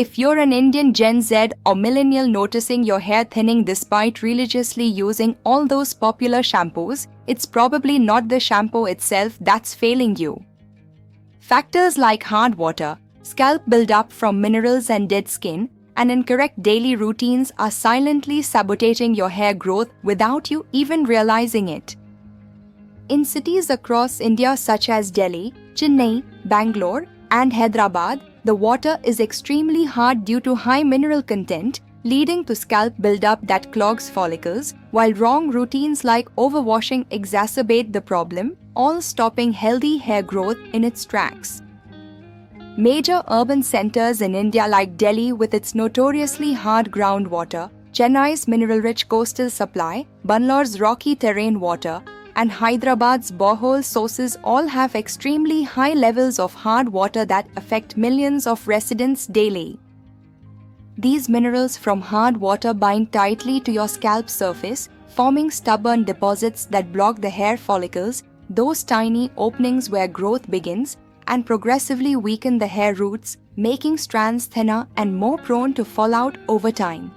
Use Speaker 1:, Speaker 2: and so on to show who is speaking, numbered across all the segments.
Speaker 1: If you're an Indian Gen Z or millennial noticing your hair thinning despite religiously using all those popular shampoos, it's probably not the shampoo itself that's failing you. Factors like hard water, scalp buildup from minerals and dead skin, and incorrect daily routines are silently sabotaging your hair growth without you even realizing it. In cities across India such as Delhi, Chennai, Bangalore, and Hyderabad, the water is extremely hard due to high mineral content, leading to scalp buildup that clogs follicles, while wrong routines like overwashing exacerbate the problem, all stopping healthy hair growth in its tracks. Major urban centers in India like Delhi with its notoriously hard groundwater, Chennai's mineral-rich coastal supply, Bangalore's rocky terrain water, and Hyderabad's borehole sources all have extremely high levels of hard water that affect millions of residents daily. These minerals from hard water bind tightly to your scalp surface, forming stubborn deposits that block the hair follicles, those tiny openings where growth begins, and progressively weaken the hair roots, making strands thinner and more prone to fallout over time.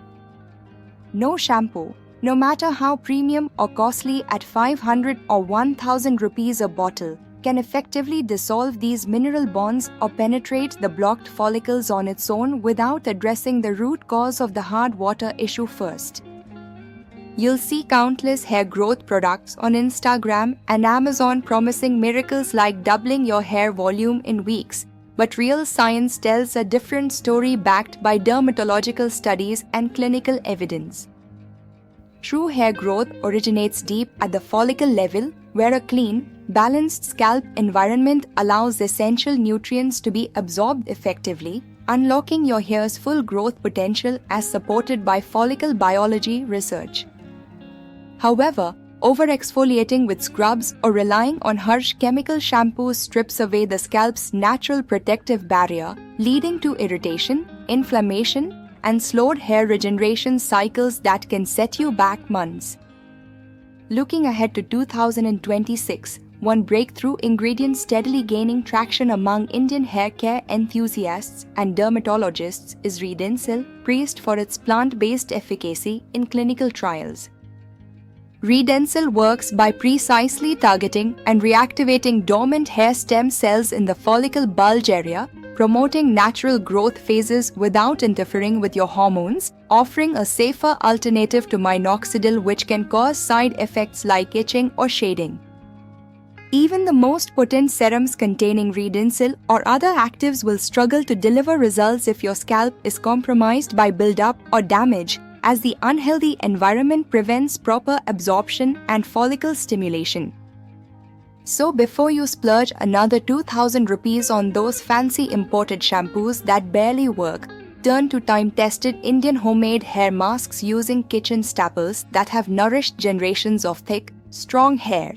Speaker 1: No shampoo, no matter how premium or costly at 500 or 1000 rupees a bottle, can effectively dissolve these mineral bonds or penetrate the blocked follicles on its own without addressing the root cause of the hard water issue first. You'll see countless hair growth products on Instagram and Amazon promising miracles like doubling your hair volume in weeks, but real science tells a different story backed by dermatological studies and clinical evidence. True hair growth originates deep at the follicle level, where a clean, balanced scalp environment allows essential nutrients to be absorbed effectively, unlocking your hair's full growth potential as supported by follicle biology research. However, over-exfoliating with scrubs or relying on harsh chemical shampoos strips away the scalp's natural protective barrier, leading to irritation, inflammation, and slowed hair regeneration cycles that can set you back months. Looking ahead to 2026, one breakthrough ingredient steadily gaining traction among Indian hair care enthusiasts and dermatologists is Redensyl, praised for its plant-based efficacy in clinical trials. Redensyl works by precisely targeting and reactivating dormant hair stem cells in the follicle bulge area, promoting natural growth phases without interfering with your hormones, offering a safer alternative to minoxidil which can cause side effects like itching or shading. Even the most potent serums containing Redensyl or other actives will struggle to deliver results if your scalp is compromised by buildup or damage, as the unhealthy environment prevents proper absorption and follicle stimulation. So before you splurge another 2000 rupees on those fancy imported shampoos that barely work, turn to time-tested Indian homemade hair masks using kitchen staples that have nourished generations of thick, strong hair.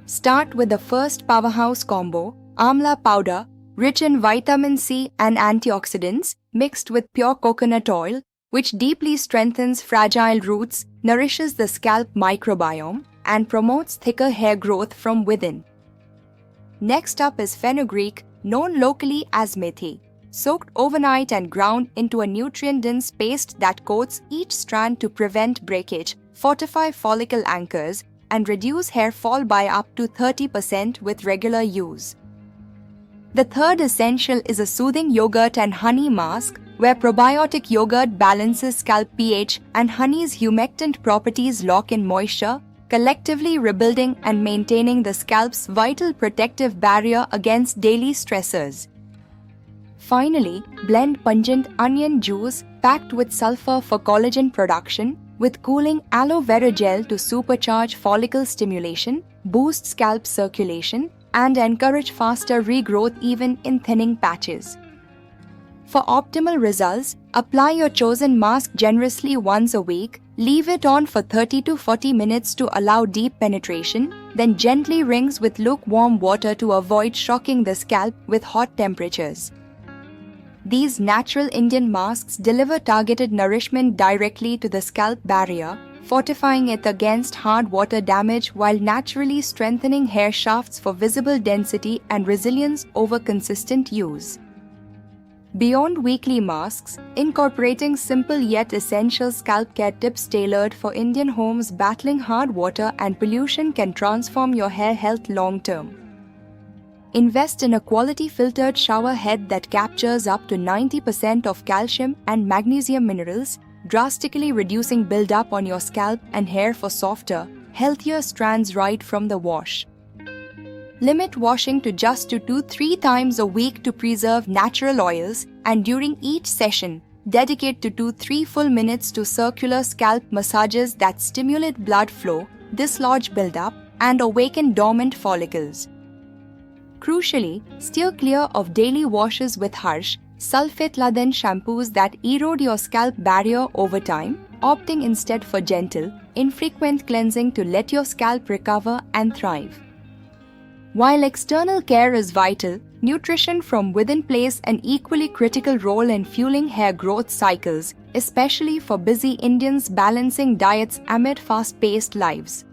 Speaker 1: Start with the first powerhouse combo, Amla powder, rich in vitamin C and antioxidants, mixed with pure coconut oil, which deeply strengthens fragile roots, nourishes the scalp microbiome, and promotes thicker hair growth from within. Next up is fenugreek, known locally as methi, soaked overnight and ground into a nutrient-dense paste that coats each strand to prevent breakage, fortify follicle anchors, and reduce hair fall by up to 30% with regular use. The third essential is a soothing yogurt and honey mask, where probiotic yogurt balances scalp pH and honey's humectant properties lock in moisture, collectively rebuilding and maintaining the scalp's vital protective barrier against daily stressors. Finally, blend pungent onion juice packed with sulfur for collagen production with cooling aloe vera gel to supercharge follicle stimulation, boost scalp circulation, and encourage faster regrowth even in thinning patches. For optimal results, apply your chosen mask generously once a week, leave it on for 30 to 40 minutes to allow deep penetration, then gently rinse with lukewarm water to avoid shocking the scalp with hot temperatures. These natural Indian masks deliver targeted nourishment directly to the scalp barrier, fortifying it against hard water damage while naturally strengthening hair shafts for visible density and resilience over consistent use. Beyond weekly masks, incorporating simple yet essential scalp care tips tailored for Indian homes battling hard water and pollution can transform your hair health long term. Invest in a quality filtered shower head that captures up to 90% of calcium and magnesium minerals, drastically reducing buildup on your scalp and hair for softer, healthier strands right from the wash. Limit washing to just 2 to 3 times a week to preserve natural oils, and during each session, dedicate 2 to 3 full minutes to circular scalp massages that stimulate blood flow, dislodge buildup, and awaken dormant follicles. Crucially, steer clear of daily washes with harsh, sulfate-laden shampoos that erode your scalp barrier over time, opting instead for gentle, infrequent cleansing to let your scalp recover and thrive. While external care is vital, nutrition from within plays an equally critical role in fueling hair growth cycles, especially for busy Indians balancing diets amid fast-paced lives.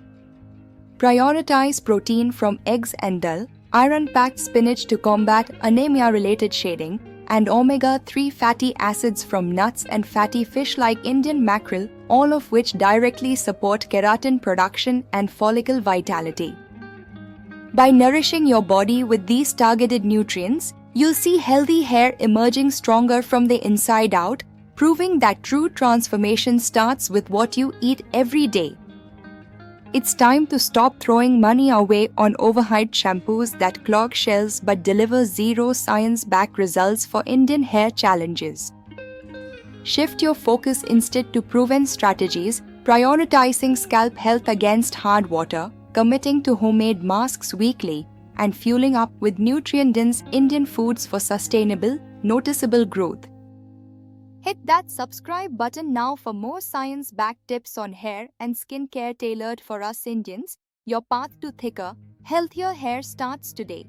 Speaker 1: Prioritize protein from eggs and dal, iron-packed spinach to combat anemia-related shading, and omega-3 fatty acids from nuts and fatty fish like Indian mackerel, all of which directly support keratin production and follicle vitality. By nourishing your body with these targeted nutrients, you'll see healthy hair emerging stronger from the inside out, proving that true transformation starts with what you eat every day. It's time to stop throwing money away on overhyped shampoos that clog shelves but deliver zero science-backed results for Indian hair challenges. Shift your focus instead to proven strategies, prioritizing scalp health against hard water, committing to homemade masks weekly, and fueling up with nutrient-dense Indian foods for sustainable, noticeable growth. Hit that subscribe button now for more science-backed tips on hair and skin care tailored for us Indians. Your path to thicker, healthier hair starts today.